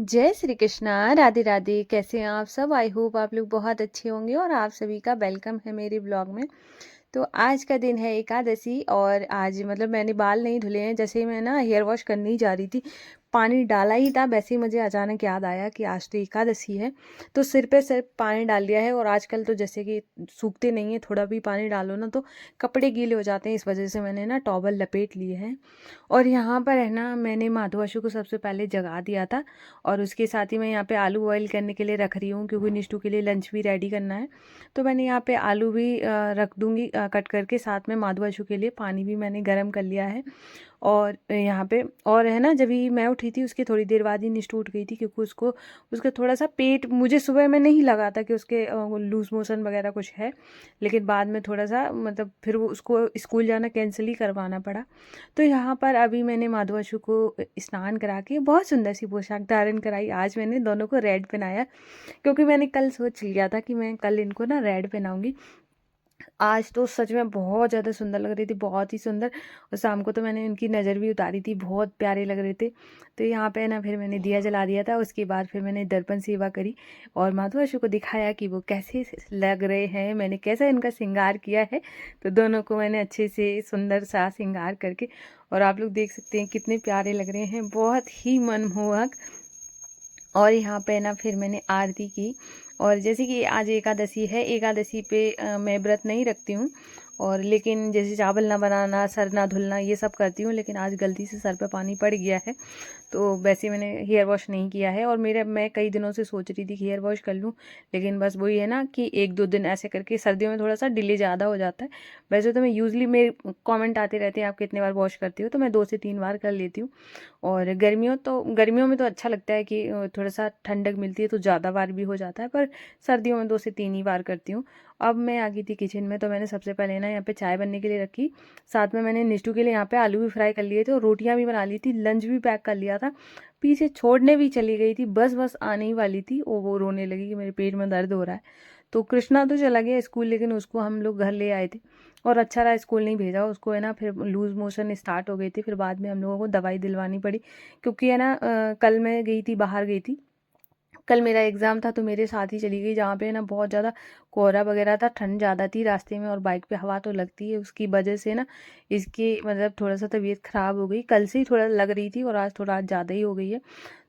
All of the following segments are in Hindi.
जय श्री कृष्णा, राधे राधे। कैसे हैं आप सब? आई होप आप लोग बहुत अच्छे होंगे और आप सभी का वेलकम है मेरे ब्लॉग में। तो आज का दिन है एकादशी और आज मतलब मैंने बाल नहीं धुले हैं। जैसे ही मैं ना हेयर वॉश करने ही जा रही थी, पानी डाला ही था, वैसे ही मुझे अचानक याद आया कि आज तो एकादशी है। तो सिर पे सिर्फ पानी डाल दिया है और आजकल तो जैसे कि सूखते नहीं है, थोड़ा भी पानी डालो ना तो कपड़े गीले हो जाते हैं। इस वजह से मैंने ना टॉवल लपेट लिए हैं। और यहाँ पर है ना, मैंने माधवाशु को सबसे पहले जगा दिया था और उसके साथ ही मैं यहाँ पे आलू बॉईल करने के लिए रख रही हूँ क्योंकि निष्ठू के लिए लंच भी रेडी करना है। तो मैंने यहाँ पे आलू भी रख दूँगी कट करके। साथ में माधवाशु के लिए पानी भी मैंने गर्म कर लिया है। और यहाँ पे और है ना, जब ही मैं उठी थी उसके थोड़ी देर बाद ही निष्ठू उठ गई थी क्योंकि उसको उसका थोड़ा सा पेट, मुझे सुबह में नहीं लगा था कि उसके लूज़ मोशन वगैरह कुछ है, लेकिन बाद में थोड़ा सा मतलब फिर वो उसको स्कूल जाना कैंसिल ही करवाना पड़ा। तो यहाँ पर अभी मैंने माधवाशु को स्नान करा के बहुत सुंदर सी पोशाक धारण कराई। आज मैंने दोनों को रेड पहनाया क्योंकि मैंने कल सोच लिया था कि मैं कल इनको ना रेड पहनाऊंगी। आज तो सच में बहुत ज़्यादा सुंदर लग रही थी, बहुत ही सुंदर। और शाम को तो मैंने उनकी नज़र भी उतारी थी, बहुत प्यारे लग रहे थे। तो यहाँ पे ना फिर मैंने दिया जला दिया था। उसके बाद फिर मैंने दर्पण सेवा करी और माधवाशु को दिखाया कि वो कैसे लग रहे हैं, मैंने कैसा इनका श्रृंगार किया है। तो दोनों को मैंने अच्छे से सुंदर सा श्रृंगार करके, और आप लोग देख सकते हैं कितने प्यारे लग रहे हैं, बहुत ही मनमोहक। और यहाँ पे ना फिर मैंने आरती की। और जैसे कि आज एकादशी है, एकादशी पे मैं व्रत नहीं रखती हूँ, और लेकिन जैसे चावल ना बनाना, सर ना धुलना, ये सब करती हूँ। लेकिन आज गलती से सर पे पानी पड़ गया है तो वैसे मैंने हेयर वॉश नहीं किया है। और मैं कई दिनों से सोच रही थी कि हेयर वॉश कर लूँ, लेकिन बस वही है ना कि एक दो दिन ऐसे करके सर्दियों में थोड़ा सा डिले ज़्यादा हो जाता है। वैसे तो मैं यूज़ली, मेरे कमेंट आते रहते हैं आप कितने बार वॉश करती हो, तो मैं 2 से 3 बार कर लेती हूँ। और गर्मियों में तो अच्छा लगता है कि थोड़ा सा ठंडक मिलती है तो ज़्यादा बार भी हो जाता है, पर सर्दियों में 2 से 3 ही बार करती हूँ। अब मैं आ गई थी किचन में, तो मैंने सबसे पहले ना यहाँ पे चाय बनने के लिए रखी। साथ में मैंने निष्ठू के लिए यहाँ पे आलू भी फ्राई कर लिए थे और रोटियाँ भी बना ली थी, लंच भी पैक कर लिया था। पीछे छोड़ने भी चली गई थी, बस बस आने ही वाली थी और वो रोने लगी कि मेरे पेट में दर्द हो रहा है। तो कृष्णा तो चला गया स्कूल, लेकिन उसको हम लोग घर ले आए थे और अच्छा रहा स्कूल नहीं भेजा उसको, है ना। फिर लूज़ मोशन स्टार्ट हो गई थी, फिर बाद में हम लोगों को दवाई दिलवानी पड़ी क्योंकि है ना कल मैं गई थी, बाहर गई थी। कल मेरा एग्ज़ाम था तो मेरे साथ ही चली गई, जहाँ पे ना बहुत ज़्यादा कोहरा वगैरह था, ठंड ज़्यादा थी रास्ते में, और बाइक पे हवा तो लगती है, उसकी वजह से ना इसकी मतलब थोड़ा सा तबीयत ख़राब हो गई। कल से ही थोड़ा लग रही थी और आज थोड़ा ज़्यादा ही हो गई है।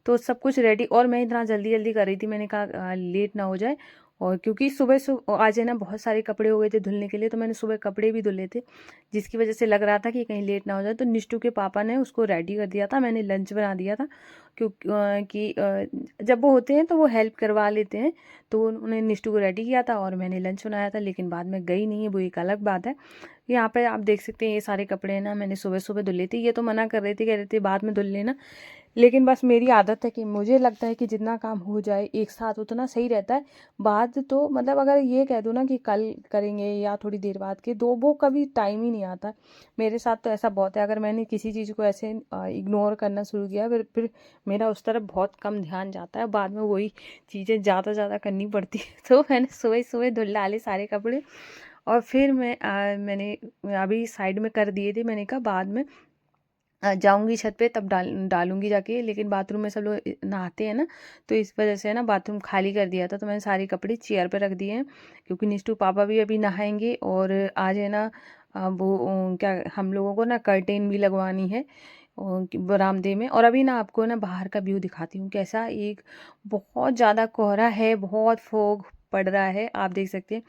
तो सब कुछ रेडी, और मैं इतना जल्दी जल्दी कर रही थी, मैंने कहा लेट ना हो जाए। और क्योंकि सुबह सुबह आज है ना बहुत सारे कपड़े हो गए थे धुलने के लिए, तो मैंने सुबह कपड़े भी धुले थे, जिसकी वजह से लग रहा था कि कहीं लेट ना हो जाए। तो निष्ठू के पापा ने उसको रेडी कर दिया था, मैंने लंच बना दिया था क्योंकि जब वो होते हैं तो वो हेल्प करवा लेते हैं। तो उन्होंने निष्ठू को रेडी किया था और मैंने लंच बनाया था, लेकिन बाद में गई नहीं है, वो एक अलग बात है। यहाँ पे आप देख सकते हैं ये सारे कपड़े ना मैंने सुबह सुबह धुले थे। ये तो मना कर रहे थे, कह रहे थे बाद में धुल लेना, लेकिन बस मेरी आदत है कि मुझे लगता है कि जितना काम हो जाए एक साथ उतना सही रहता है। बाद तो मतलब अगर ये कह दो ना कि कल करेंगे या थोड़ी देर बाद के, दो वो कभी टाइम ही नहीं आता। मेरे साथ तो ऐसा बहुत है, अगर मैंने किसी चीज़ को ऐसे इग्नोर करना शुरू किया फिर मेरा उस तरफ बहुत कम ध्यान जाता है, बाद में वही चीज़ें ज़्यादा ज़्यादा करनी पड़ती है। तो मैंने सुबह सुबह धुल डाले सारे कपड़े और फिर मैंने अभी साइड में कर दिए थे। मैंने कहा बाद में जाऊंगी छत पे तब डालूंगी जाके, लेकिन बाथरूम में सब लोग नहाते हैं ना, तो इस वजह से ना बाथरूम खाली कर दिया था। तो मैंने सारे कपड़े चेयर पे रख दिए हैं क्योंकि निष्ठू पापा भी अभी नहाएंगे। और आज है ना वो क्या, हम लोगों को ना कर्टेन भी लगवानी है बरामदे में। और अभी ना आपको ना बाहर का व्यू दिखाती हूँ कैसा, एक बहुत ज़्यादा कोहरा है, बहुत फोग पड़ रहा है, आप देख सकते हैं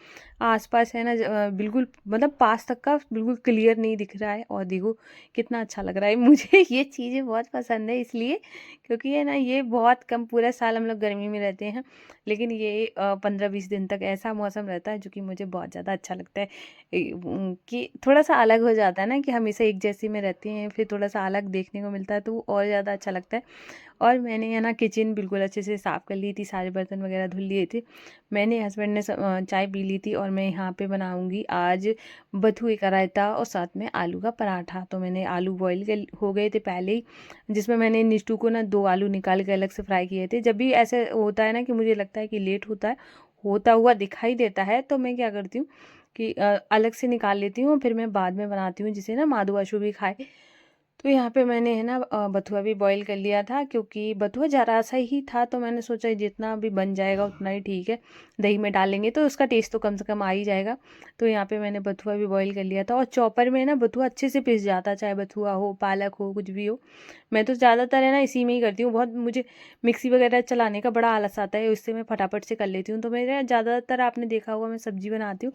आसपास है ना। बिल्कुल मतलब पास तक का बिल्कुल क्लियर नहीं दिख रहा है। और देखो कितना अच्छा लग रहा है। मुझे ये चीज़ें बहुत पसंद है इसलिए क्योंकि है ना, ये बहुत कम, पूरा साल हम लोग गर्मी में रहते हैं, लेकिन ये 15-20 दिन तक ऐसा मौसम रहता है जो कि मुझे बहुत ज़्यादा अच्छा लगता है। कि थोड़ा सा अलग हो जाता है ना, कि हमेशा एक जैसी में रहते हैं, फिर थोड़ा सा अलग देखने को मिलता है तो वो और ज़्यादा अच्छा लगता है। और मैंने है ना किचन बिल्कुल अच्छे से साफ़ कर ली थी, सारे बर्तन वगैरह धुल लिए थे। मैंने, हस्बैंड ने चाय पी ली थी और मैं यहाँ पे बनाऊँगी आज बथुए का रायता और साथ में आलू का पराठा। तो मैंने आलू बॉईल कर हो गए थे पहले ही, जिसमें मैंने निष्ठू को ना 2 आलू निकाल के अलग से फ्राई किए थे। जब भी ऐसे होता है ना कि मुझे लगता है कि लेट होता हुआ दिखाई देता है, तो मैं क्या करती हूँ कि अलग से निकाल लेती हूँ, फिर मैं बाद में बनाती हूँ जिसे ना माधु आशु भी खाए। तो यहाँ पे मैंने है ना बथुआ भी बॉईल कर लिया था, क्योंकि बथुआ ज़रा सा ही था तो मैंने सोचा जितना भी बन जाएगा उतना ही ठीक है, दही में डालेंगे तो उसका टेस्ट तो कम से कम आ ही जाएगा। तो यहाँ पे मैंने बथुआ भी बॉईल कर लिया था, और चॉपर में ना बथुआ अच्छे से पिस जाता, चाहे बथुआ हो, पालक हो, कुछ भी हो। मैं तो ज़्यादातर है ना इसी में ही करती हूँ। बहुत मुझे मिक्सी वगैरह चलाने का बड़ा आलस आता है, उससे मैं फटाफट से कर लेती हूँ। तो मेरा ज़्यादातर आपने देखा होगा मैं सब्ज़ी बनाती हूँ,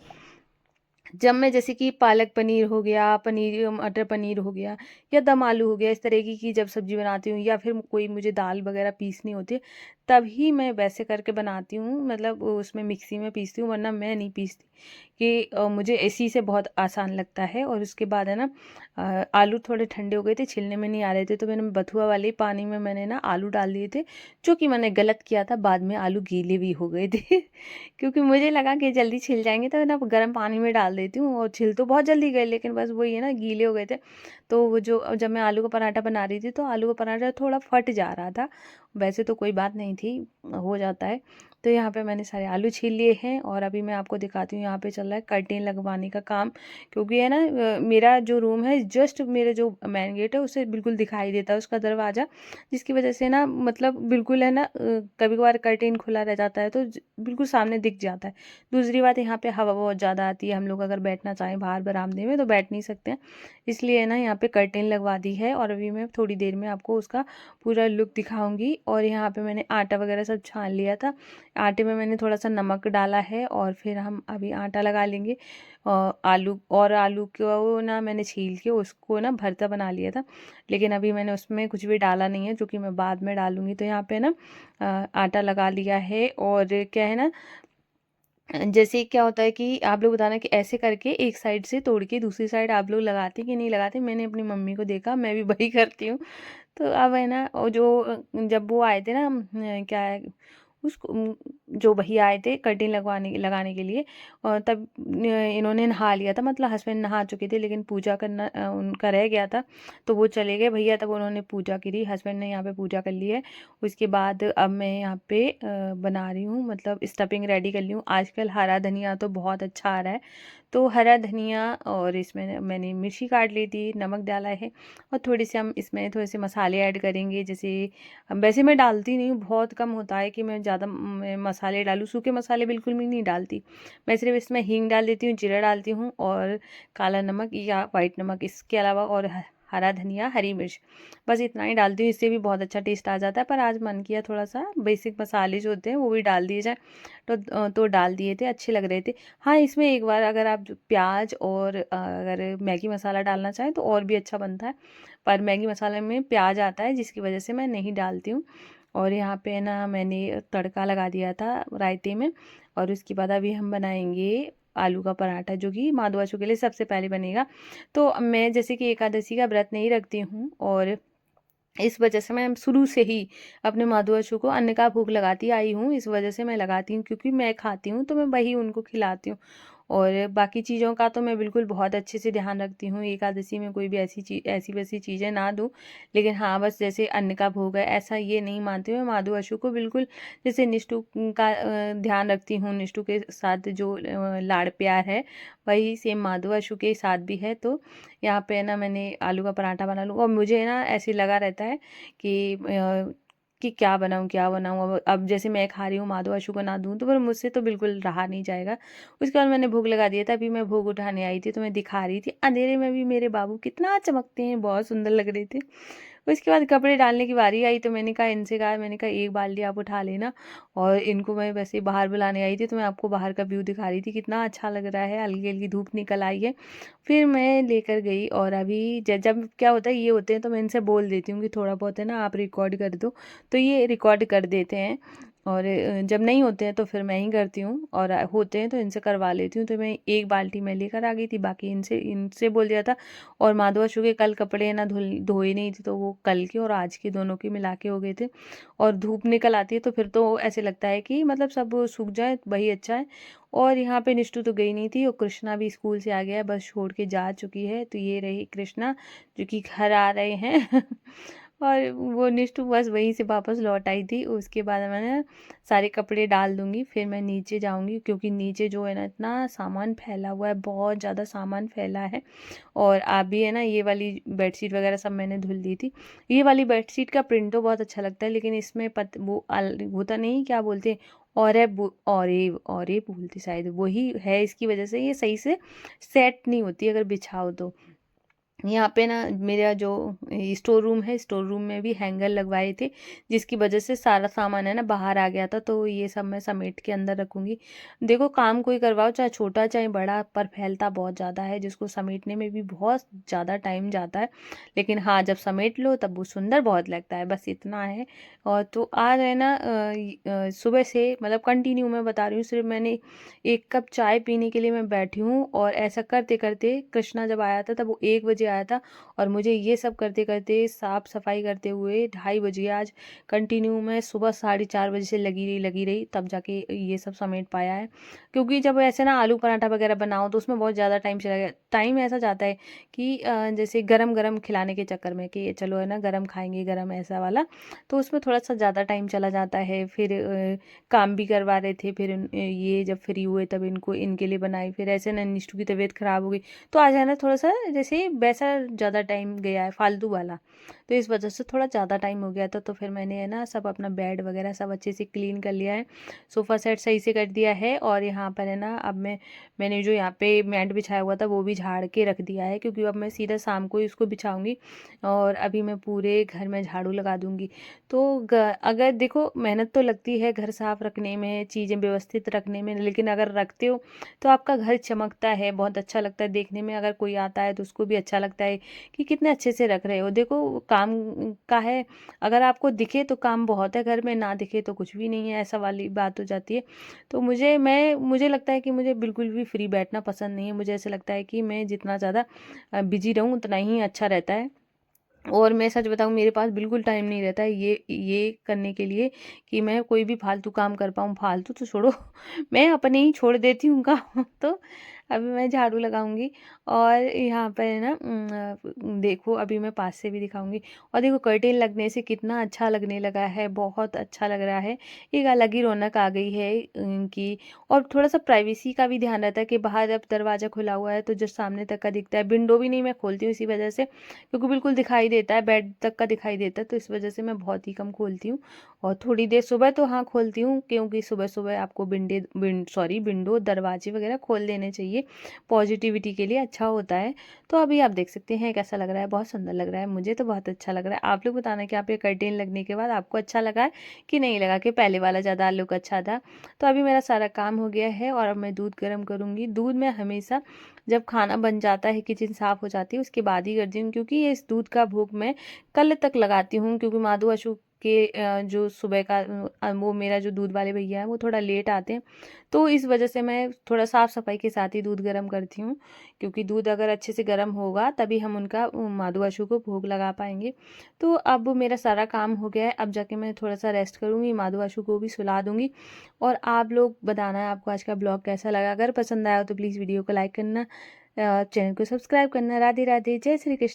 जब मैं जैसे कि पालक पनीर हो गया, पनीर मटर पनीर हो गया, या दम आलू हो गया, इस तरीके की जब सब्ज़ी बनाती हूँ, या फिर कोई मुझे दाल वगैरह पीसनी होती है, तभी मैं वैसे करके बनाती हूँ। मतलब उसमें मिक्सी में पीसती हूँ, वरना मैं नहीं पीसती, कि मुझे इसी से बहुत आसान लगता है। और उसके बाद है ना आलू थोड़े ठंडे हो गए थे, छिलने में नहीं आ रहे थे, तो मैंने बथुआ वाले पानी में मैंने ना आलू डाल दिए थे, जो कि मैंने गलत किया था। बाद में आलू गीले भी हो गए थे क्योंकि मुझे लगा कि जल्दी छिल जाएंगे, तो मैं ना गर्म पानी में डाल देती हूँ, और छिल तो बहुत जल्दी गए, लेकिन बस वही है ना, गीले हो गए थे। तो वो जो जब मैं आलू का पराठा बना रही थी, तो आलू का पराठा थोड़ा फट जा रहा था। वैसे तो कोई बात नहीं थी, हो जाता है। तो यहाँ पे मैंने सारे आलू छील लिए हैं, और अभी मैं आपको दिखाती हूँ। यहाँ पे चल रहा है कर्टेन लगवाने का काम, क्योंकि है ना मेरा जो रूम है, जस्ट मेरे जो मेन गेट है उससे बिल्कुल दिखाई देता है उसका दरवाज़ा, जिसकी वजह से ना मतलब बिल्कुल है ना कभी कभार कर्टेन खुला रह जाता है, तो बिल्कुल सामने दिख जाता है। दूसरी बात, यहाँ पे हवा बहुत ज़्यादा आती है, हम लोग अगर बैठना चाहें बाहर बरामदे में तो बैठ नहीं सकते हैं, इसलिए ना यहाँ पे कर्टेन लगवा दी है। और अभी मैं थोड़ी देर में आपको उसका पूरा लुक दिखाऊंगी। और यहाँ पे मैंने आटा वगैरह सब छान लिया था, आटे में मैंने थोड़ा सा नमक डाला है, और फिर हम अभी आटा लगा लेंगे। आलू को ना मैंने छील के उसको ना भरता बना लिया था, लेकिन अभी मैंने उसमें कुछ भी डाला नहीं है, जो कि मैं बाद में डालूंगी। तो यहाँ पे ना आटा लगा लिया है। और क्या है ना, जैसे क्या होता है कि आप लोग बताना कि ऐसे करके एक साइड से तोड़ के दूसरी साइड आप लोग लगाते कि नहीं लगाते। मैंने अपनी मम्मी को देखा, मैं भी वही करती हूँ। तो अब है ना, और जो जब वो आए थे ना क्या है उसको जो भैया आए थे कटिंग लगाने के लिए, और तब इन्होंने नहा लिया था, मतलब हस्बैंड नहा चुके थे, लेकिन पूजा करना उनका रह गया था, तो वो चले गए भैया, तब उन्होंने पूजा करी, हस्बैंड ने यहाँ पे पूजा कर ली है। उसके बाद अब मैं यहाँ पे बना रही हूँ, मतलब स्टफिंग रेडी कर ली हूँ। आजकल हरा धनिया तो बहुत अच्छा आ रहा है, तो हरा धनिया, और इसमें मैंने मिर्ची काट ली थी, नमक डाला है, और थोड़ी सी हम इसमें थोड़े से मसाले ऐड करेंगे। जैसे वैसे मैं डालती नहीं हूँ, बहुत कम होता है कि मैं ज़्यादा मसाले डालूँ, सूखे मसाले बिल्कुल भी नहीं डालती। मैं सिर्फ इसमें हींग डाल देती हूँ, जीरा डालती हूँ, और काला नमक या वाइट नमक, इसके अलावा और हरा धनिया, हरी मिर्च, बस इतना ही डालती हूँ। इससे भी बहुत अच्छा टेस्ट आ जाता है, पर आज मन किया थोड़ा सा बेसिक मसाले जो होते हैं वो भी डाल दिए जाए, तो डाल दिए थे, अच्छे लग रहे थे। हाँ, इसमें एक बार अगर आप प्याज और अगर मैगी मसाला डालना चाहें तो और भी अच्छा बनता है, पर मैगी मसाले में प्याज आता है, जिसकी वजह से मैं नहीं डालती हूँ। और यहाँ पे ना मैंने तड़का लगा दिया था रायते में। और उसके बाद अभी हम बनाएंगे आलू का पराठा, जो कि माधव बच्चों के लिए सबसे पहले बनेगा। तो मैं जैसे कि एकादशी का व्रत नहीं रखती हूँ, और इस वजह से मैं शुरू से ही अपने माधुआशु को अन्न का भोग लगाती आई हूँ। इस वजह से मैं लगाती हूँ, क्योंकि मैं खाती हूँ तो मैं वही उनको खिलाती हूँ। और बाकी चीज़ों का तो मैं बिल्कुल बहुत अच्छे से ध्यान रखती हूँ, एकादशी में कोई भी ऐसी वैसी चीज़ें ना दूँ। लेकिन हाँ, बस जैसे अन्न का भोग है ऐसा ये नहीं मानती हूँ। मैं माधुआशु को बिल्कुल जैसे निष्ठु का ध्यान रखती हूँ, निष्ठु के साथ जो लाड़ प्यार है, वही सेम माधुआशु के साथ भी है। तो यहाँ पे ना मैंने आलू का पराठा बना लूँ, और मुझे ना ऐसे लगा रहता है कि क्या बनाऊँ क्या बनाऊँ। अब जैसे मैं खा रही हूँ, माधव आशु को ना दूँ तो फिर मुझसे तो बिल्कुल रहा नहीं जाएगा। उसके बाद मैंने भोग लगा दिया था। अभी मैं भोग उठाने आई थी, तो मैं दिखा रही थी अंधेरे में भी मेरे बाबू कितना चमकते हैं, बहुत सुंदर लग रहे थे। उसके बाद कपड़े डालने की बारी आई, तो मैंने कहा एक बाल्टी आप उठा लेना। और इनको मैं वैसे ही बाहर बुलाने आई थी, तो मैं आपको बाहर का व्यू दिखा रही थी, कितना अच्छा लग रहा है, हल्की हल्की धूप निकल आई है। फिर मैं लेकर गई, और अभी जब क्या होता है ये होते हैं, तो मैं इनसे बोल देती हूँ कि थोड़ा बहुत है ना आप रिकॉर्ड कर दो, तो ये रिकॉर्ड कर देते हैं। और जब नहीं होते हैं तो फिर मैं ही करती हूँ, और होते हैं तो इनसे करवा लेती हूँ। तो मैं एक बाल्टी में लेकर आ गई थी, बाकी इनसे इनसे बोल दिया था। और माधवाशु के कल कपड़े ना धोए नहीं थे, तो वो कल के और आज के दोनों के मिला के हो गए थे। और धूप निकल आती है तो फिर तो ऐसे लगता है कि मतलब सब सूख जाए वही अच्छा है। और यहाँ पे निष्ठु तो गई नहीं थी, और कृष्णा भी स्कूल से आ गया है, बस छोड़ के जा चुकी है। तो ये रही कृष्णा, जो कि घर आ रहे हैं और वो निष्ठू बस वहीं से वापस लौट आई थी। उसके बाद मैंने सारे कपड़े डाल दूँगी, फिर मैं नीचे जाऊँगी, क्योंकि नीचे जो है ना इतना सामान फैला हुआ है, बहुत ज़्यादा सामान फैला है। और आप भी है ना, ये वाली बेडशीट वगैरह सब मैंने धुल दी थी। ये वाली बेडशीट का प्रिंट तो बहुत अच्छा लगता है, लेकिन इसमें वो होता नहीं, क्या बोलते हैं, औरे बोलती शायद, वही है, इसकी वजह से ये सही से सेट नहीं होती अगर बिछाओ तो। यहाँ पे ना मेरा जो स्टोर रूम है, स्टोर रूम में भी हैंगर लगवाए थे, जिसकी वजह से सारा सामान है ना बाहर आ गया था, तो ये सब मैं समेट के अंदर रखूँगी। देखो, काम कोई करवाओ, चाहे छोटा चाहे बड़ा, पर फैलता बहुत ज़्यादा है, जिसको समेटने में भी बहुत ज़्यादा टाइम जाता है। लेकिन हाँ, जब समेट लो तब वो सुंदर बहुत लगता है, बस इतना है। और तो आज है ना सुबह से मतलब कंटिन्यू मैं बता रही हूँ, सिर्फ मैंने 1 कप चाय पीने के लिए मैं बैठी हूँ, और ऐसा करते-करते कृष्णा जब आया था तब वो 1 बजे आया था, और मुझे ये सब करते-करते, साफ-सफाई करते हुए 2:30 बजे आज कंटिन्यू मैं सुबह 4:30 बजे से लगी रही, तब जाके ये सब समेट पाया है। क्योंकि जब ऐसे ना आलू पराठा वगैरह बनाओ तो उसमें बहुत ज़्यादा टाइम चला गया। टाइम ऐसा जाता है कि जैसे गरम-गरम खिलाने के चक्कर में कि चलो है ना गरम खाएँगे, गरम ऐसा वाला, तो उसमें थोड़ा-सा ज़्यादा टाइम चला जाता है। फिर काम भी करवा रहे थे, फिर ये जब फ्री हुए तब इनके लिए बनाई, फिर ऐसे ना निष्ठू की तबीयत ख़राब हो गई, तो आज है ना थोड़ा-सा जैसे वैसा ज़्यादा टाइम गया है, फालतू वाला, तो इस वजह से थोड़ा ज़्यादा टाइम हो गया था। तो फिर मैंने है ना सब अपना बेड वगैरह सब अच्छे से क्लीन कर लिया है, सोफ़ा सेट सही से कर दिया है, और यहाँ पर है ना अब मैंने जो यहाँ पे मैट बिछाया हुआ था वो भी झाड़ के रख दिया है, क्योंकि अब मैं सीधा शाम को ही उसको बिछाऊँगी, और अभी मैं पूरे घर में झाड़ू लगा दूँगी। तो अगर देखो, मेहनत तो लगती है घर साफ रखने में, चीज़ें व्यवस्थित रखने में, लेकिन अगर रखते हो तो आपका घर चमकता है, बहुत अच्छा लगता है देखने में। अगर कोई आता है तो उसको भी अच्छा लगता है कि कितने अच्छे से रख रहे हो। देखो, काम का है, अगर आपको दिखे तो काम बहुत है घर में, ना दिखे तो कुछ भी नहीं है, ऐसा वाली बात हो जाती है। तो मुझे लगता है कि मुझे बिल्कुल भी फ्री बैठना पसंद नहीं है। मुझे ऐसा लगता है कि मैं जितना ज़्यादा बिजी रहूँ उतना ही अच्छा रहता है। और मैं सच बताऊँ, मेरे पास बिल्कुल टाइम नहीं रहता है ये करने के लिए कि मैं कोई भी फालतू काम कर पाऊँ। फालतू तो छोड़ो मैं अपने ही छोड़ देती हूँ काम तो अभी मैं झाड़ू लगाऊंगी। और यहाँ पर है ना देखो, अभी मैं पास से भी दिखाऊंगी। और देखो, कर्टेन लगने से कितना अच्छा लगने लगा है, बहुत अच्छा लग रहा है। एक अलग ही रौनक आ गई है इनकी। और थोड़ा सा प्राइवेसी का भी ध्यान रहता है कि बाहर जब दरवाज़ा खुला हुआ है तो जो सामने तक का दिखता है, विंडो भी नहीं मैं खोलती हूँ इसी वजह से, क्योंकि बिल्कुल दिखाई देता है, बेड तक का दिखाई देता है, तो इस वजह से मैं बहुत ही कम खोलती हूँ। और थोड़ी देर सुबह तो हाँ खोलती हूँ, क्योंकि सुबह सुबह आपको विंडो दरवाजे वगैरह खोल देने चाहिए, पॉजिटिविटी के लिए अच्छा होता है। तो अभी आप देख सकते हैं कैसा लग रहा है, बहुत सुंदर लग रहा है, मुझे तो बहुत अच्छा लग रहा है। आप लोग बताना कि आप ये कर्टेन लगने के बाद आपको अच्छा लगा है कि नहीं लगा, कि पहले वाला ज़्यादा लुक अच्छा था। तो अभी मेरा सारा काम हो गया है, और अब मैं दूध गर्म करूँगी। दूध में हमेशा जब खाना बन जाता है, किचन साफ़ हो जाती है, उसके बाद ही करती हूँ, क्योंकि ये इस दूध का भोग मैं कल तक लगाती हूँ, क्योंकि माधु अशोक के जो सुबह का वो मेरा जो दूध वाले भैया है वो थोड़ा लेट आते हैं, तो इस वजह से मैं थोड़ा साफ़ सफाई के साथ ही दूध गर्म करती हूँ, क्योंकि दूध अगर अच्छे से गर्म होगा तभी हम उनका माधु अशोक को भोग लगा पाएंगे। तो अब मेरा सारा काम हो गया है, अब जाके मैं थोड़ा सा रेस्ट करूँगी, माधु अशोक को भी सुला दूँगी। और आप लोग बताना है आपको आज का ब्लॉग कैसा लगा। अगर पसंद आया हो तो प्लीज़ वीडियो को लाइक करना, चैनल को सब्सक्राइब करना। राधे राधे, जय श्री कृष्ण।